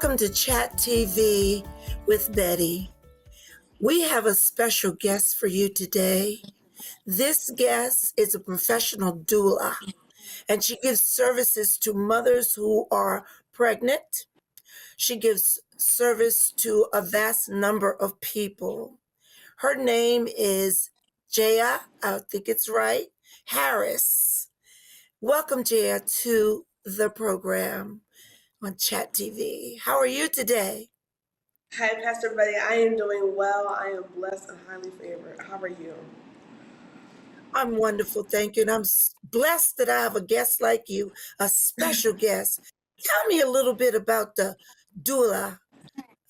Welcome to Chat TV with Betty. We have a special guest for you today. This guest is a professional doula, and she gives services to mothers who are pregnant. She gives service to a vast number of people. Her name is Jaya, I think it's right, Harris. Welcome, Jaya, to the program on Chat TV. How are you today? Hi, Pastor Betty. I am doing well. I am blessed and highly favored. How are you? I'm wonderful, thank you. And I'm blessed that I have a guest like you, a special guest. Tell me a little bit about the doula.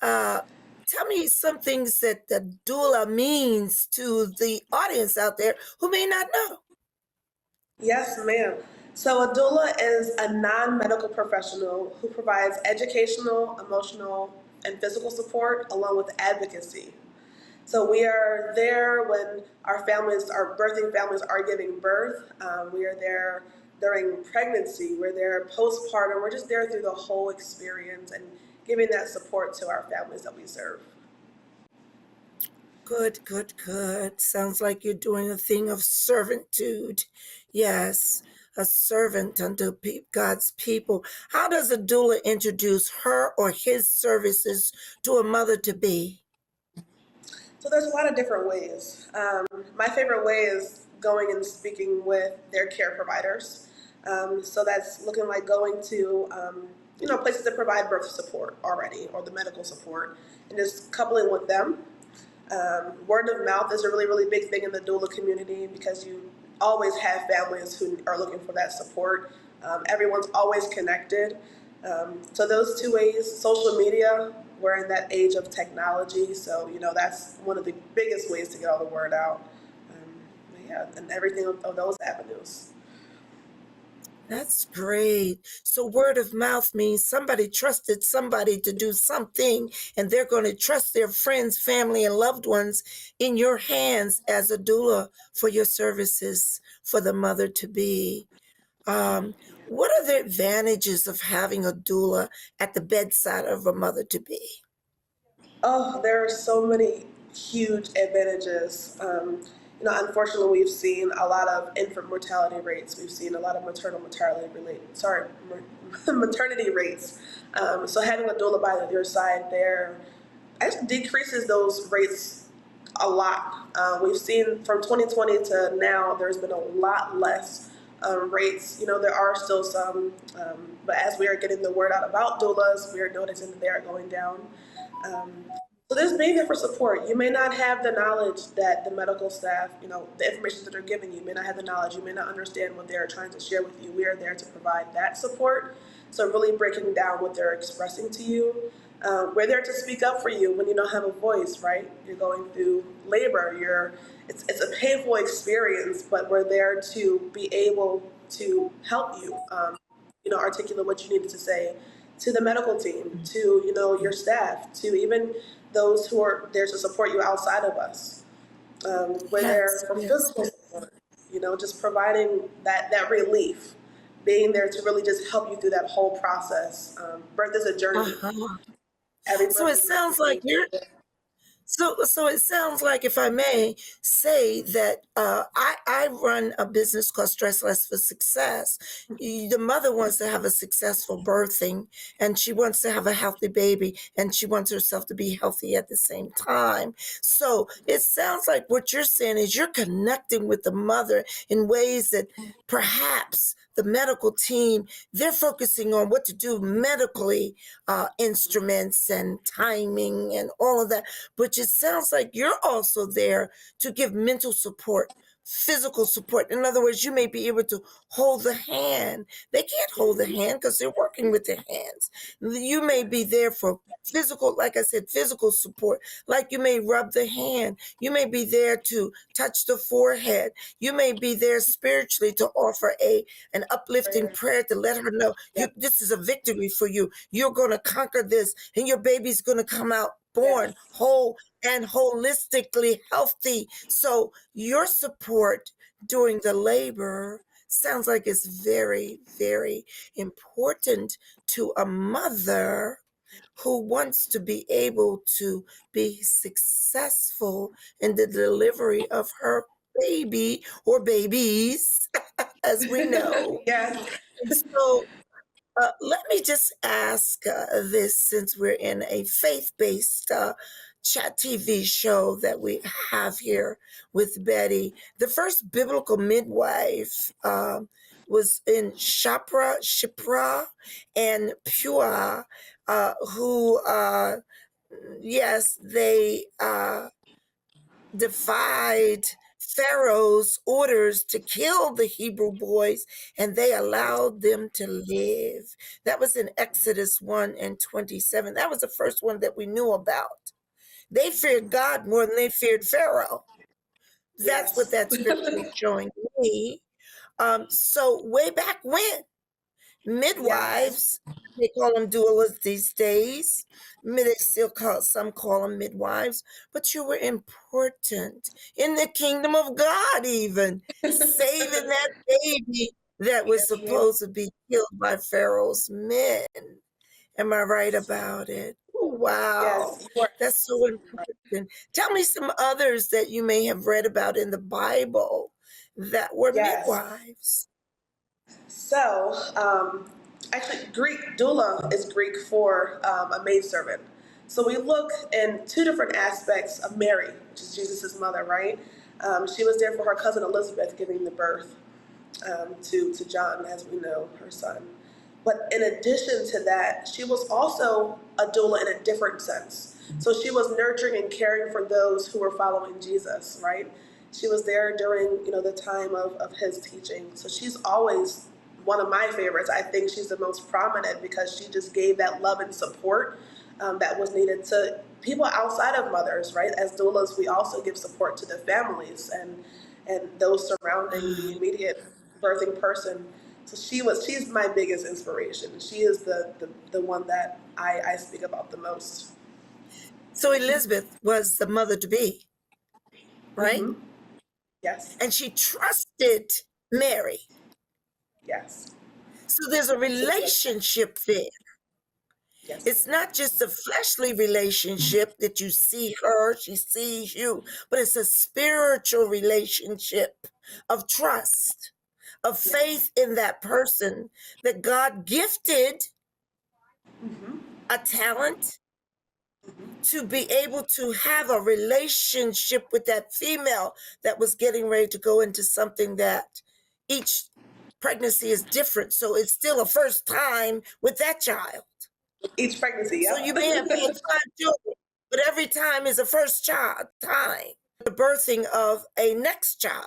Uh, Tell me some things that the doula means to the audience out there who may not know. Yes, ma'am. So, a doula is a non medical professional who provides educational, emotional, and physical support along with advocacy. So, we are there when our birthing families are giving birth. We are there during pregnancy. We're there postpartum. We're just there through the whole experience and giving that support to our families that we serve. Good, good, good. Sounds like you're doing a thing of servitude. Yes, a servant unto God's people. How does a doula introduce her or his services to a mother to be? So there's a lot of different ways. My favorite way is going and speaking with their care providers. So that's looking like going to places that provide birth support already or the medical support, and just coupling with them. Word of mouth is a really really big thing in the doula community because you always have families who are looking for that support. Everyone's always connected. So those two ways, social media, we're in that age of technology, so that's one of the biggest ways to get all the word out. Yeah, and everything of those avenues. That's great. So word of mouth means somebody trusted somebody to do something, and they're going to trust their friends, family, and loved ones in your hands as a doula for your services for the mother to be. What are the advantages of having a doula at the bedside of a mother to be? Oh, there are so many huge advantages. Unfortunately, we've seen a lot of infant mortality rates. We've seen a lot of maternity rates. So having a doula by your side there actually decreases those rates a lot. We've seen from 2020 to now, there's been a lot less rates. There are still some, but as we are getting the word out about doulas, we are noticing that they are going down. Um, so there's being there for support. You may not have the knowledge that the medical staff, the information that they're giving you, may not have the knowledge. You may not understand what they're trying to share with you. We are there to provide that support. So really breaking down what they're expressing to you. We're there to speak up for you when you don't have a voice, right? You're going through labor. It's a painful experience, but we're there to be able to help you, articulate what you needed to say to the medical team, to your staff, to even those who are there to support you outside of us. We're there for physical support, just providing that relief, being there to really just help you through that whole process. Birth is a journey. Uh-huh. Every So birth it is not the sounds like same. so it sounds like, if I may say, that I run a business called Stress Less for Success. The mother wants to have a successful birthing, and she wants to have a healthy baby, and she wants herself to be healthy at the same time. So it sounds like what you're saying is you're connecting with the mother in ways that perhaps the medical team, they're focusing on what to do medically, instruments and timing and all of that. But it sounds like you're also there to give mental support, physical support. In other words, you may be able to hold the hand. They can't hold the hand because they're working with their hands. You may be there for physical, like I said, physical support. Like you may rub the hand. You may be there to touch the forehead. You may be there spiritually to offer an uplifting prayer to let her know this is a victory for you. You're going to conquer this, and your baby's going to come out born whole and holistically healthy. So your support during the labor sounds like it's very, very important to a mother. who wants to be able to be successful in the delivery of her baby or babies, as we know. Yes. And so let me just ask this, since we're in a faith based chat TV show that we have here with Betty. The first biblical midwife was in Shipra and Pua, who, yes, they defied Pharaoh's orders to kill the Hebrew boys, and they allowed them to live. That was in Exodus 1 and 27. That was the first one that we knew about. They feared God more than they feared Pharaoh. That's what Yes. that scripture is showing me. So way back when, Yes. midwives, they call them doulas these days. They still call them midwives, but you were important in the kingdom of God, even saving that baby that was Yes, ma'am. supposed to be killed by Pharaoh's men. Am I right about it? Oh, wow, Yes, you are. that's so important. Tell me some others that you may have read about in the Bible that were Yes. midwives. So, actually, Greek doula is Greek for a maidservant. So we look in two different aspects of Mary, which is Jesus' mother, right? She was there for her cousin Elizabeth giving the birth to John, as we know, her son. But in addition to that, she was also a doula in a different sense. So she was nurturing and caring for those who were following Jesus, right? She was there during, the time of his teaching. So she's always one of my favorites. I think she's the most prominent because she just gave that love and support that was needed to people outside of mothers, right? As doulas, we also give support to the families and those surrounding the immediate birthing person. So she's my biggest inspiration. She is the one that I speak about the most. So Elizabeth was the mother to be, right? Mm-hmm. Yes. And she trusted Mary. Yes. So there's a So she, relationship there. yes, It's not just a fleshly relationship that you see her, she sees you, but it's a spiritual relationship of trust, of yes. faith in that person, that God gifted Mm-hmm. a talent Mm-hmm. to be able to have a relationship with that female that was getting ready to go into something that each pregnancy is different. So it's still a first time with that child. Each pregnancy, So yep. you may have had 5 children, but every time is a first child time. The birthing of a next child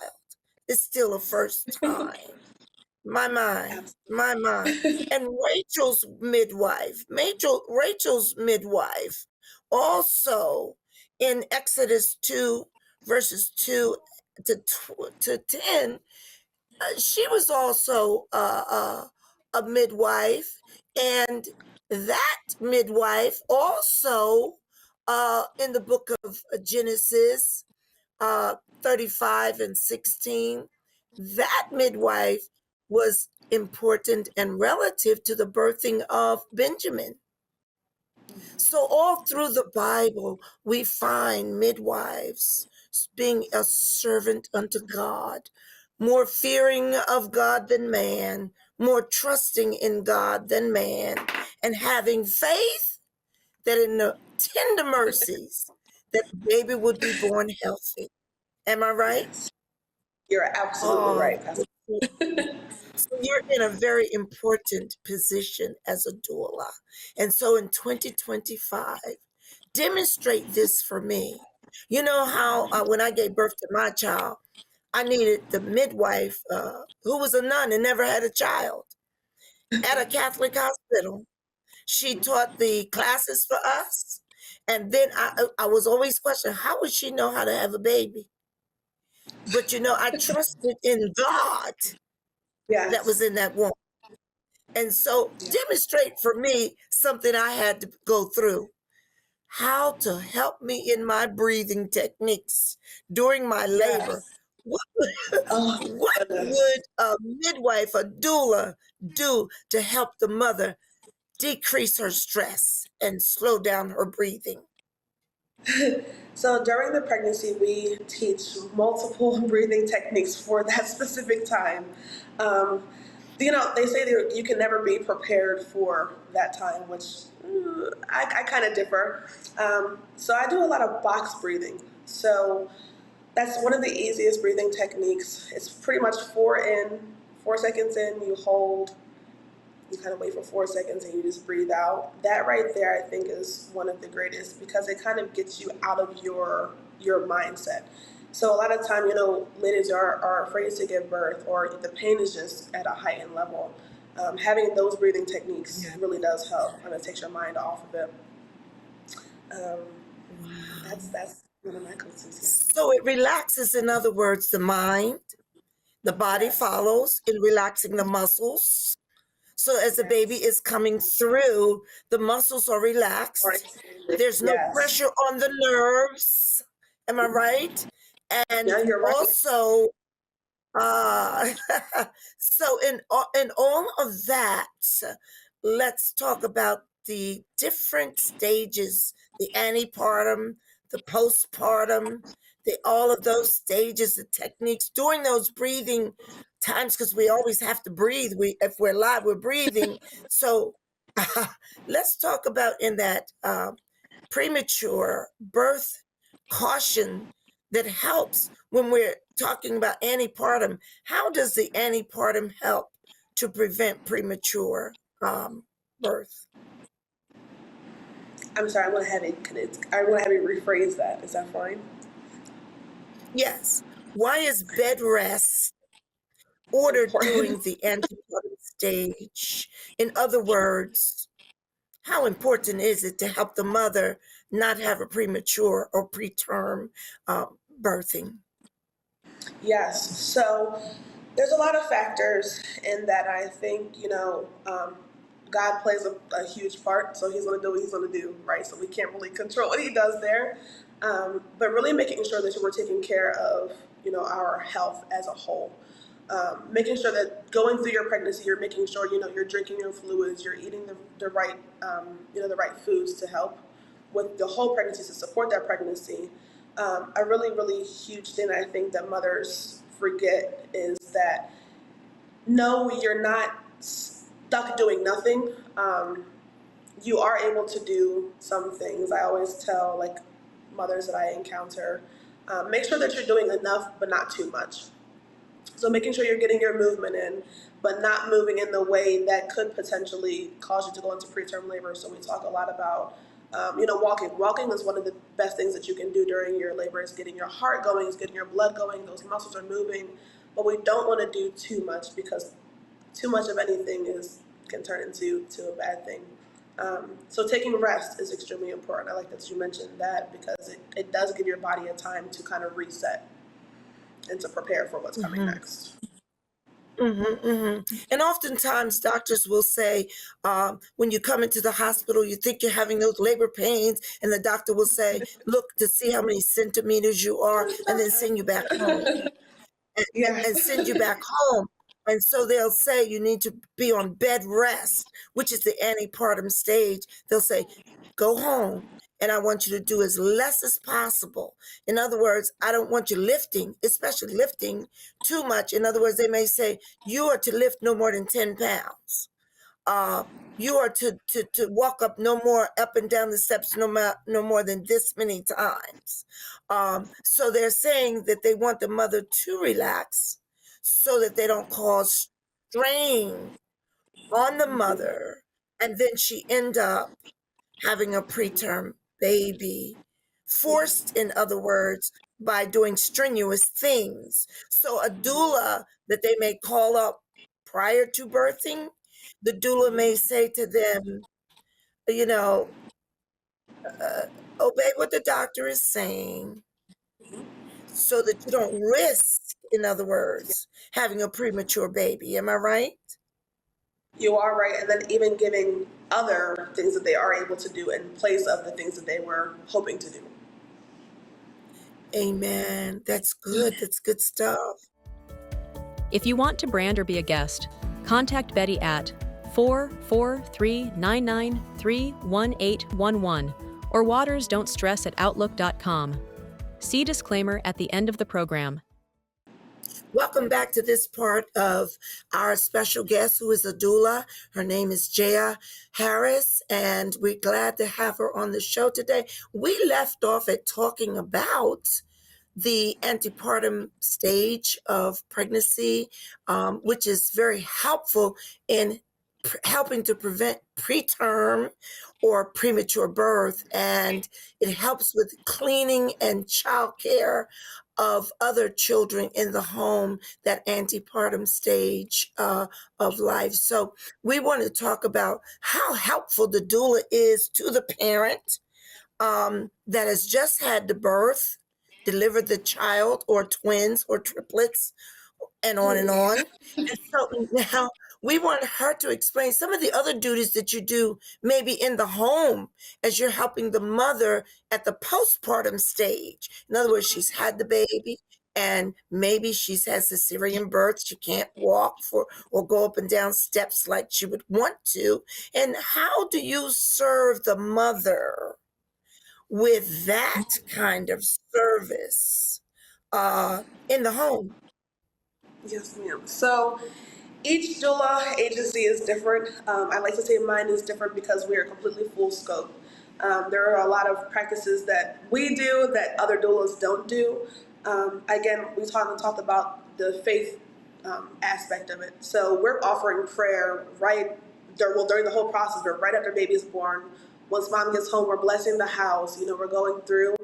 is still a first time. My mind, my mind. And Rachel's midwife, also in Exodus 2, verses 2 to 10, she was also a midwife, and that midwife also in the book of Genesis 35 and 16, that midwife was important and relative to the birthing of Benjamin. So all through the Bible, we find midwives being a servant unto God, more fearing of God than man, more trusting in God than man, and having faith that in the tender mercies that the baby would be born healthy. Am I right? Yes. You're absolutely Oh, right, Pastor. so you're in a very important position as a doula. And so in 2025, demonstrate this for me. You know how when I gave birth to my child, I needed the midwife who was a nun and never had a child at a Catholic hospital. She taught the classes for us. And then I was always questioning, how would she know how to have a baby? But I trusted in God that was Yes. in that womb. And so Yeah. demonstrate for me something I had to go through. How to help me in my breathing techniques during my labor. Yes. What, Oh what goodness. would a midwife, a doula, do to help the mother decrease her stress and slow down her breathing? So during the pregnancy, we teach multiple breathing techniques for that specific time. Um, they say that you can never be prepared for that time, which I kind of differ. So I do a lot of box breathing. So that's one of the easiest breathing techniques. It's pretty much 4 seconds in, you hold, you kind of wait for 4 seconds and you just breathe out. That right there, I think, is one of the greatest because it kind of gets you out of your mindset. So a lot of time, ladies are afraid to give birth, or the pain is just at a heightened level. Having those breathing techniques Yeah. really does help. Kind of takes your mind off of it. Um, Wow. that's one of my go-tos. So it relaxes, in other words, the mind, the Yeah. body Yes. follows in relaxing the muscles. So as the baby Yes. is coming through, the muscles are Or relaxed. There's no yes. pressure on the nerves. Am I right? And Yeah, you're right. also, uh, so in all of that, let's talk about the different stages, the antepartum, the postpartum, the all of those stages, the techniques during those breathing times, because we always have to breathe. If we're alive, we're breathing. So let's talk about in that premature birth caution that helps when we're talking about antepartum. How does the antepartum help to prevent premature birth? I'm sorry. I want to have you rephrase that. Is that fine? Yes. Why is bed rest ordered during Important. the antepartum stage? In other words, how important is it to help the mother not have a premature or preterm birthing? Yes. So there's a lot of factors in that. I think God plays a huge part. So He's going to do what He's going to do, right? So we can't really control what He does there. But really making sure that we're taking care of our health as a whole. Making sure that going through your pregnancy, you're making sure you're drinking your fluids, you're eating the right the right foods to help with the whole pregnancy to support that pregnancy. A really really huge thing I think that mothers forget is that no, you're not stuck doing nothing. You are able to do some things. I always tell mothers that I encounter, make sure that you're doing enough but not too much. So making sure you're getting your movement in, but not moving in the way that could potentially cause you to go into preterm labor. So we talk a lot about, walking. Walking is one of the best things that you can do during your labor. Is getting your heart going, is getting your blood going. Those muscles are moving, but we don't want to do too much because too much of anything can turn into a bad thing. So taking rest is extremely important. I like that you mentioned that because it does give your body a time to kind of reset and to prepare for what's coming Mhm. next. And oftentimes, doctors will say, when you come into the hospital, you think you're having those labor pains, and the doctor will say, look to see how many centimeters you are, and then send you back home and Yes. send you back home. And so they'll say you need to be on bed rest, which is the antepartum stage. They'll say, go home. And I want you to do as less as possible. In other words, I don't want you lifting, especially lifting too much. In other words, they may say, you are to lift no more than 10 pounds. Uh, you are to walk up and down the steps no more than this many times. So they're saying that they want the mother to relax so that they don't cause strain on the mother, and then she end up having a preterm baby, forced, in other words, by doing strenuous things. So a doula that they may call up prior to birthing, the doula may say to them, you know, uh, obey what the doctor is saying so that you don't risk, in other words, having a premature baby. Am I right? You are right. And then even giving other things that they are able to do in place of the things that they were hoping to do. Amen. That's good. That's good stuff. If you want to brand or be a guest, contact Betty at 443-993-1811 or watersdon'tstress@outlook.com. See disclaimer at the end of the program. Welcome back to this part of our special guest, who is a doula. Her name is Jaya Harris, and we're glad to have her on the show today. We left off at talking about the antepartum stage of pregnancy, which is very helpful in helping to prevent preterm or premature birth, and it helps with cleaning and child care of other children in the home, that antepartum stage of life. So we want to talk about how helpful the doula is to the parent that has just had the birth, delivered the child or twins or triplets, and on and on. And so now we want her to explain some of the other duties that you do, maybe in the home, as you're helping the mother at the postpartum stage. In other words, she's had the baby and maybe she's had cesarean birth. She can't walk for or go up and down steps like she would want to. And how do you serve the mother with that kind of service in the home? Yes, ma'am. So each doula agency is different. I like to say mine is different because we are completely full scope. There are a lot of practices that we do that other doulas don't do. Again, we talked about the faith aspect of it. So we're offering prayer during the whole process, but right after baby is born. Once mom gets home, we're blessing the house. We're going through.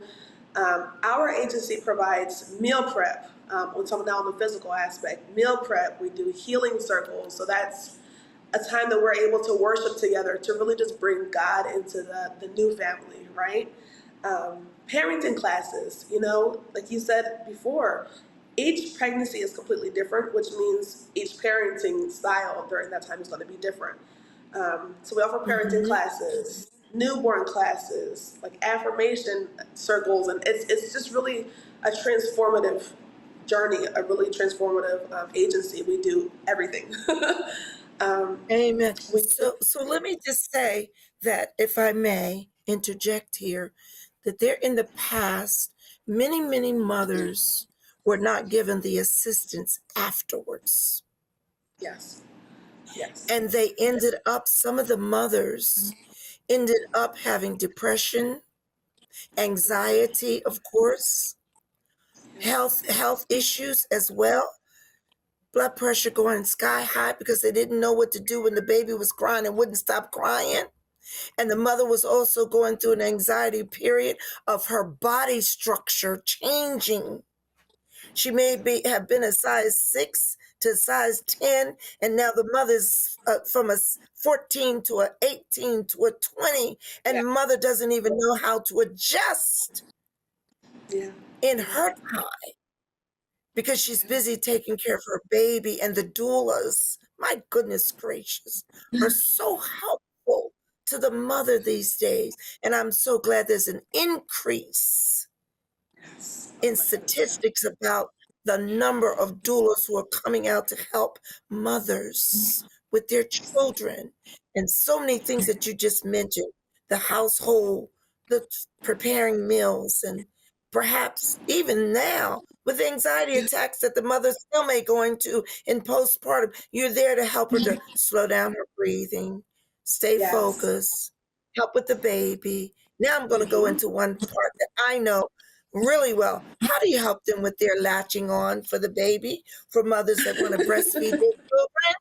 Our agency provides meal prep. We're talking now on the physical aspect. Meal prep, we do healing circles. So that's a time that we're able to worship together to really just bring God into the new family, right? Parenting classes, like you said before, each pregnancy is completely different, which means each parenting style during that time is going to be different. So we offer parenting classes, newborn classes, like affirmation circles, and it's just really a transformative journey, a really transformative agency. We do everything. Amen. So let me just say that, if I may interject here, that there in the past, many, many mothers were not given the assistance afterwards. Yes. And some of the mothers ended up having depression, anxiety, of course, health issues as well, blood pressure going sky high because they didn't know what to do when the baby was crying and wouldn't stop crying. And the mother was also going through an anxiety period of her body structure changing. She may have been a size 6 to size 10, and now the mother's from a 14 to a 18 to a 20, and mother doesn't even know how to adjust in her time because she's busy taking care of her baby. And the doulas, my goodness gracious, are so helpful to the mother these days. And I'm so glad there's an increase in statistics about the number of doulas who are coming out to help mothers with their children, and so many things that you just mentioned, the household, the preparing meals, and perhaps even now with anxiety attacks that the mother still may go into in postpartum, you're there to help her to slow down her breathing, stay focused, help with the baby. Now I'm going to go into one part that I know really well. How do you help them with their latching on for the baby, for mothers that want to breastfeed their children?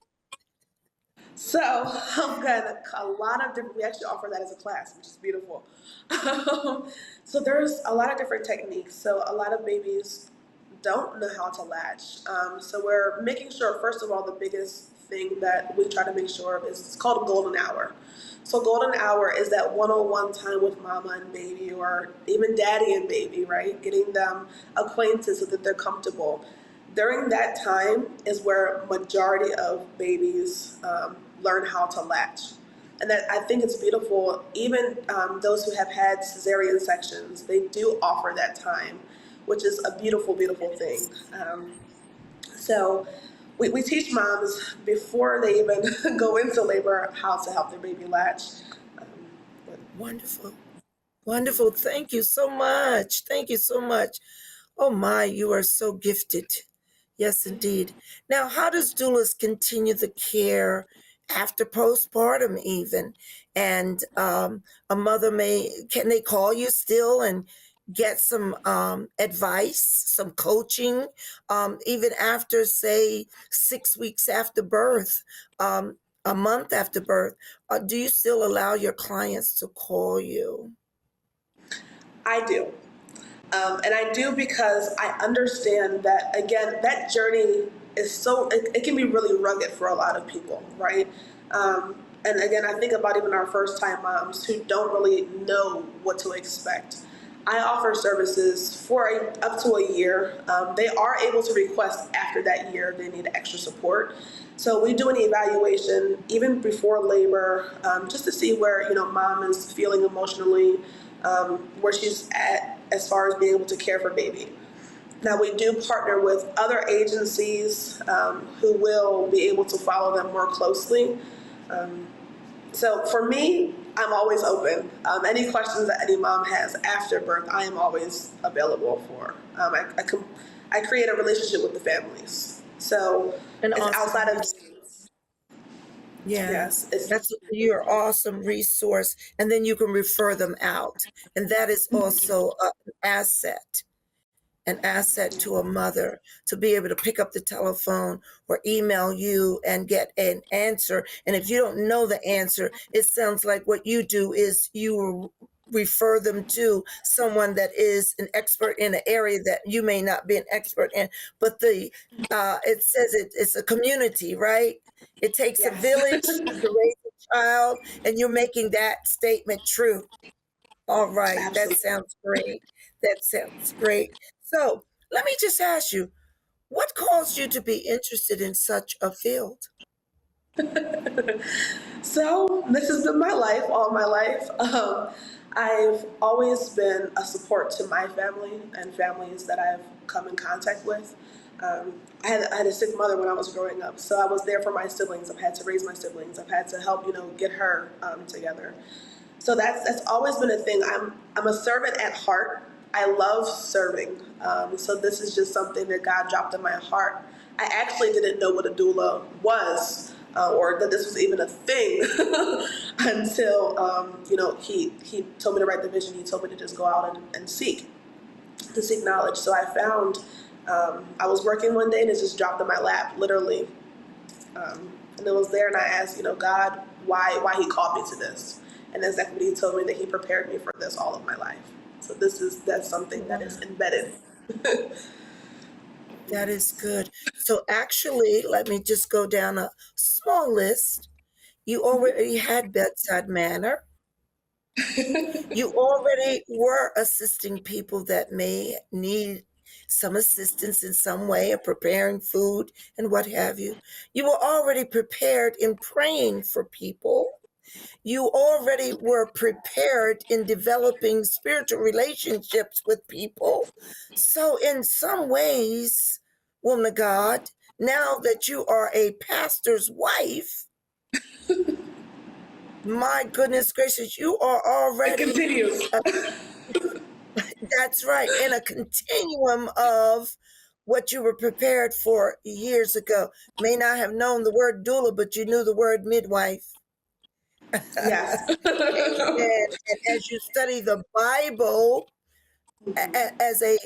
So I've got a lot of different, we actually offer that as a class, which is beautiful. So there's a lot of different techniques. So a lot of babies don't know how to latch. So we're making sure, first of all, the biggest thing that we try to make sure of is it's called golden hour. So golden hour is that one-on-one time with mama and baby, or even daddy and baby, right? Getting them acquainted so that they're comfortable. During that time is where majority of babies learn how to latch. And that, I think it's beautiful. Even those who have had cesarean sections, they do offer that time, which is a beautiful, beautiful thing. So we teach moms before they even go into labor how to help their baby latch. Um, but Wonderful. Wonderful. Thank you so much. Thank you so much. Oh my, you are so gifted. Yes, indeed. Now, how does doulas continue the care after postpartum, even? And a mother can they call you still and get some advice, some coaching, even after, say, 6 weeks after birth, a month after birth? Do you still allow your clients to call you? I do. And I do because I understand that, again, that journey is it can be really rugged for a lot of people, right? And again, I think about even our first time moms who don't really know what to expect. I offer services for up to a year. They are able to request after that year if they need extra support. So we do an evaluation even before labor, just to see where mom is feeling emotionally, where she's at as far as being able to care for baby. Now we do partner with other agencies who will be able to follow them more closely. Um, so for me, I'm always open. Any questions that any mom has after birth, I am always available for. I create a relationship with the families. So An it's awesome outside of, resource. Yeah, yes, it's, that's your awesome resource, and then you can refer them out, and that is also asset an asset to a mother to be able to pick up the telephone or email you and get an answer. And if you don't know the answer, it sounds like what you do is you refer them to someone that is an expert in an area that you may not be an expert in. But it says it's a community, right? It takes a yes. village to raise a child, and you're making that statement true. All right, that Absolutely. sounds great. That sounds great. So let me just ask you, what caused you to be interested in such a field? So this has been my life, all my life. I've always been a support to my family and families that I've come in contact with. I had a sick mother when I was growing up, so I was there for my siblings. I've had to raise my siblings. I've had to help, get her together. So that's always been a thing. I'm a servant at heart. I love serving. So this is just something that God dropped in my heart. I actually didn't know what a doula was, or that this was even a thing until he told me to write the vision. He told me to just go out and seek knowledge. So I found I was working one day and it just dropped in my lap, literally, and it was there. And I asked, God, why He called me to this, and that's exactly what He told me, that He prepared me for this all of my life. So that's something that is embedded. That is good. So actually, let me just go down a small list. You already had bedside manner. You already were assisting people that may need some assistance in some way of preparing food and what have you. You were already prepared in praying for people. You already were prepared in developing spiritual relationships with people. So, in some ways, woman of God, now that you are a pastor's wife, my goodness gracious, you are It already, continues. uh, that's right, in a continuum of what you were prepared for years ago. May not have known the word doula, but you knew the word midwife. Yes. Amen. And as you study the Bible as a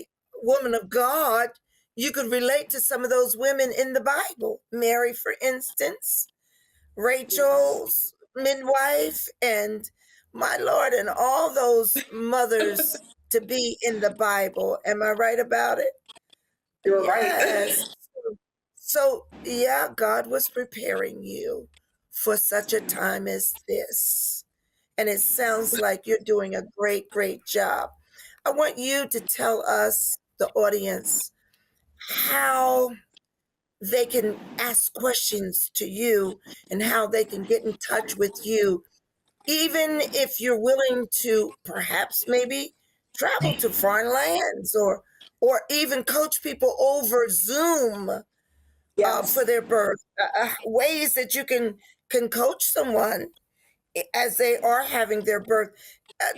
woman of God, you could relate to some of those women in the Bible. Mary, for instance, Yes. Rachel's midwife, and my Lord, and all those mothers to be in the Bible. Am I right about it? You're right. Yes. So, yeah, God was preparing you for such a time as this. And it sounds like you're doing a great, great job. I want you to tell us, the audience, how they can ask questions to you and how they can get in touch with you, even if you're willing to perhaps maybe travel to foreign lands or even coach people over Zoom. for Yes. their birth, ways that you can coach someone as they are having their birth.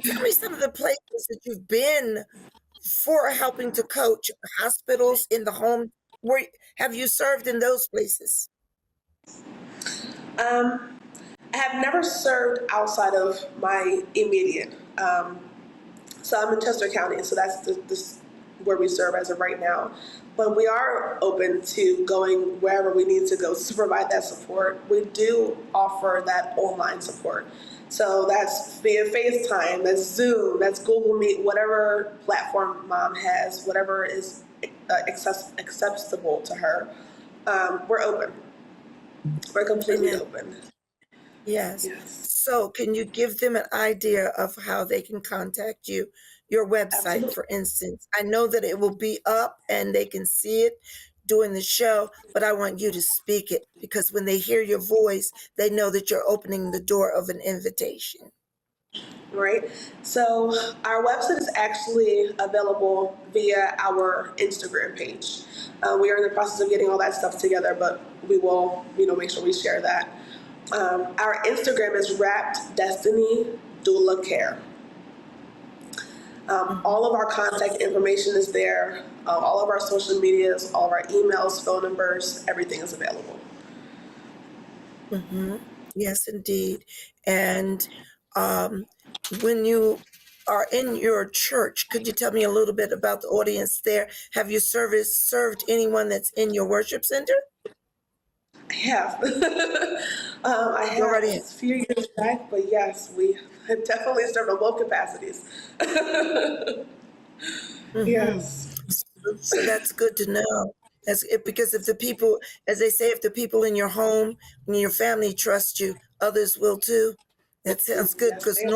Tell me some of the places that you've been for helping to coach, hospitals, in the home. Where have you served in those places? Um, I have never served outside of my immediate. So I'm in Chester County, so that's this where we serve as of right now. But we are open to going wherever we need to go to provide that support. We do offer that online support. So that's via FaceTime, that's Zoom, that's Google Meet, whatever platform mom has, whatever is accessible to her. We're open. We're completely Amen. open. Yes. Yes, So, can you give them an idea of how they can contact you? Your website, absolutely. for instance. I know that it will be up and they can see it during the show, but I want you to speak it because when they hear your voice, they know that you're opening the door of an invitation. Right. So our website is actually available via our Instagram page. We are in the process of getting all that stuff together, but we will, make sure we share that. Our Instagram is Wrapped Destiny Doula Care. All of our contact information is there. All of our social medias, all of our emails, phone numbers, everything is available. Hmm. Yes, indeed. And um, when you are in your church, could you tell me a little bit about the audience there? Have you served anyone that's in your worship center? I have. I You have already. a few years back, but yes, we have definitely served on both capacities. Hmm. Yes. So that's good to know. Because if the people, as they say, if the people in your home and your family trust you, others will too. That sounds good Yes, because ma'am.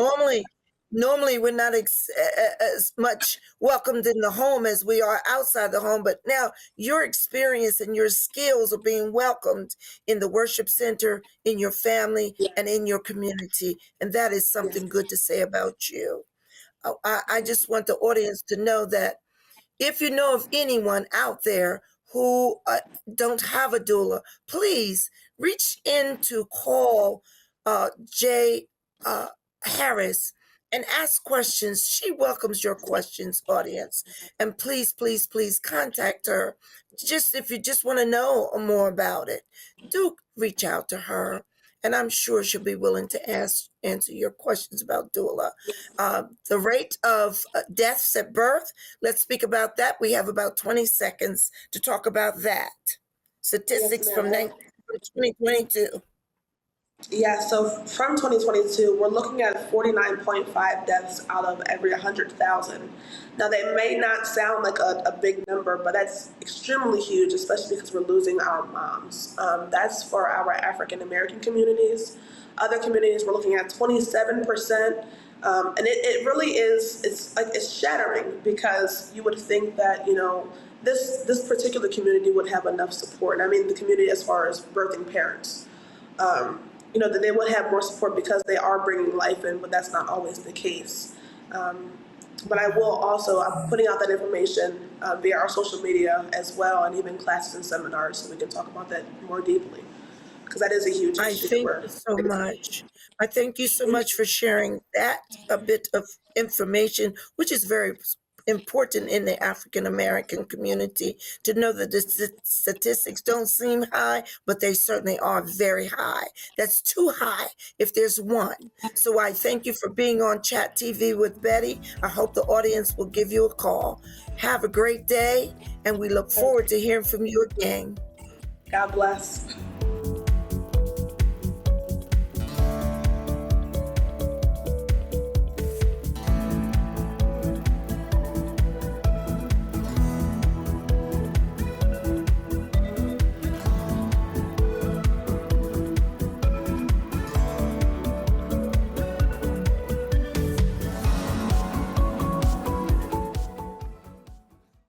normally we're not as much welcomed in the home as we are outside the home. But now your experience and your skills are being welcomed in the worship center, in your family, Yes, and in your community, and that is yes, something good to say about you. I just want the audience to know that if you know of anyone out there who don't have a doula, please reach in to call Jay uh, Harris and ask questions. She welcomes your questions, audience. And please, please, please contact her. Just if you just want to know more about it, do reach out to her. And I'm sure she'll be willing to answer your questions about doula. The rate of deaths at birth, let's speak about that. We have about 20 seconds to talk about that. yes, Statistics ma'am. from 2022. Yeah, so from 2022, we're looking at 49.5 deaths out of every 100,000. Now, that may not sound like a big number, but that's extremely huge, especially because we're losing our moms. That's for our African American communities. Other communities, we're looking at 27%. And it really is, it's shattering because you would think that, this particular community would have enough support. I mean, the community as far as birthing parents. Um, that they would have more support because they are bringing life in, but that's not always the case. Um, but I will also, I'm putting out that information via our social media as well, and even classes and seminars, so we can talk about that more deeply, because that is a huge I issue that thank we're you so facing. much. I thank you so much for sharing that a bit of information, which is very important in the African American community to know that the statistics don't seem high, but they certainly are very high. That's too high if there's one. So I thank you for being on Chat TV with Betty. I hope the audience will give you a call. Have a great day, and we look forward to hearing from you again. God bless.